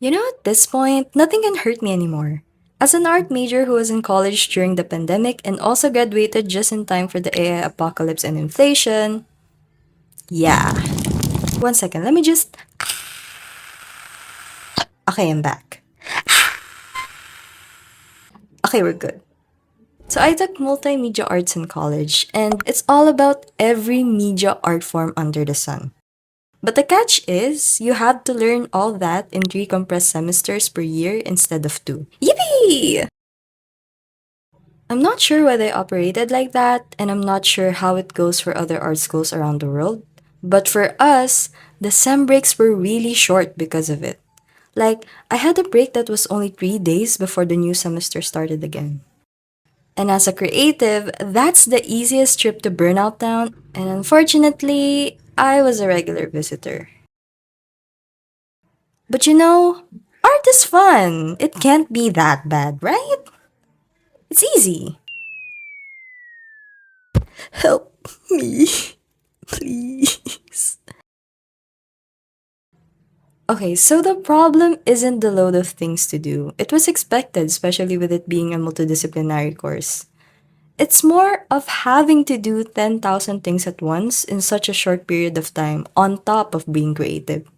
At this point, nothing can hurt me anymore. As an art major who was in college during the pandemic and also graduated just in time for the AI apocalypse and inflation, yeah. One second, let me just. Okay, I'm back. Okay, we're good. So I took multimedia arts in college, and it's all about every media art form under the sun. But the catch is, you have to learn all that in 3 compressed semesters per year instead of 2. Yippee! I'm not sure why they operated like that, and I'm not sure how it goes for other art schools around the world. But for us, the sem breaks were really short because of it. Like, I had a break that was only 3 days before the new semester started again. And as a creative, that's the easiest trip to Burnout Town, and unfortunately, I was a regular visitor. But art is fun. It can't be that bad, right? It's easy. Help me, please. Okay, so the problem isn't the load of things to do. It was expected, especially with it being a multidisciplinary course. It's more of having to do 10,000 things at once in such a short period of time, on top of being creative.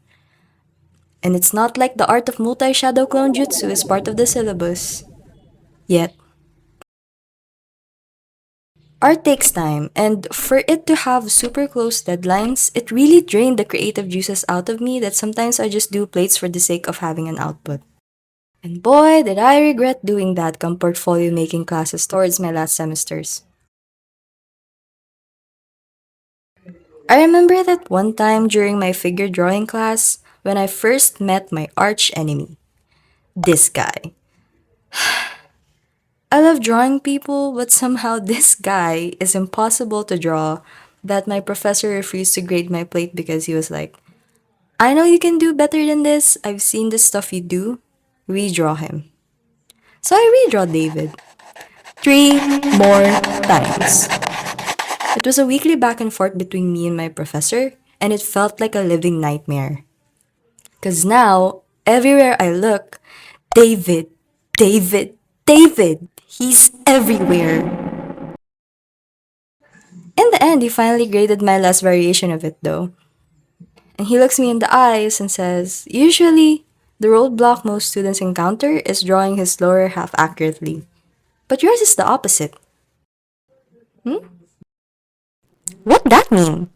And it's not like the art of multi-shadow clone jutsu is part of the syllabus. Yet. Art takes time, and for it to have super close deadlines, it really drained the creative juices out of me that sometimes I just do plates for the sake of having an output. And boy, did I regret doing that come portfolio making classes towards my last semesters. I remember that one time during my figure drawing class when I first met my arch enemy. This guy. I love drawing people, but somehow this guy is impossible to draw that my professor refused to grade my plate because he was like, I know you can do better than this. I've seen the stuff you do. Redraw him. So I redraw David. 3 more times. It was a weekly back and forth between me and my professor, and it felt like a living nightmare. Because now, everywhere I look, David, David, David, he's everywhere. In the end, he finally graded my last variation of it though. And he looks me in the eyes and says, usually, the roadblock most students encounter is drawing his lower half accurately. But yours is the opposite. Hmm? What that mean?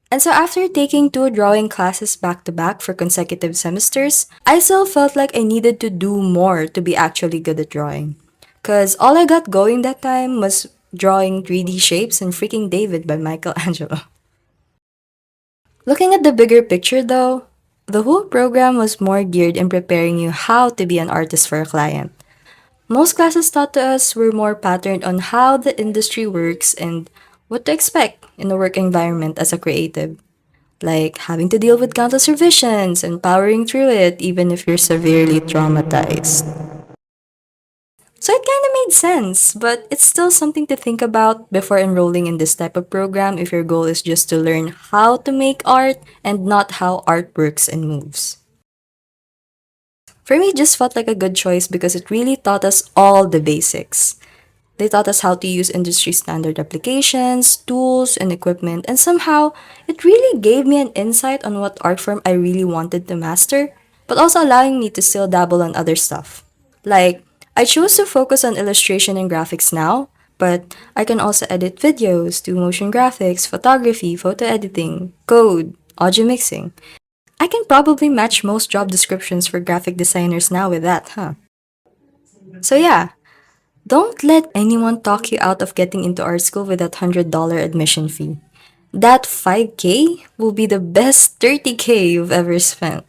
And so after taking 2 drawing classes back to back for consecutive semesters, I still felt like I needed to do more to be actually good at drawing. Cause all I got going that time was drawing 3D shapes and freaking David by Michelangelo. Looking at the bigger picture though, the whole program was more geared in preparing you how to be an artist for a client. Most classes taught to us were more patterned on how the industry works and what to expect in the work environment as a creative. Like having to deal with countless revisions and powering through it even if you're severely traumatized. So it kind of made sense, but it's still something to think about before enrolling in this type of program if your goal is just to learn how to make art and not how art works and moves. For me, it just felt like a good choice because it really taught us all the basics. They taught us how to use industry standard applications, tools, and equipment, and somehow it really gave me an insight on what art form I really wanted to master, but also allowing me to still dabble on other stuff. Like, I chose to focus on illustration and graphics now, but I can also edit videos, do motion graphics, photography, photo editing, code, audio mixing. I can probably match most job descriptions for graphic designers now with that, huh? So yeah, don't let anyone talk you out of getting into art school with that $100 admission fee. That 5K will be the best 30K you've ever spent.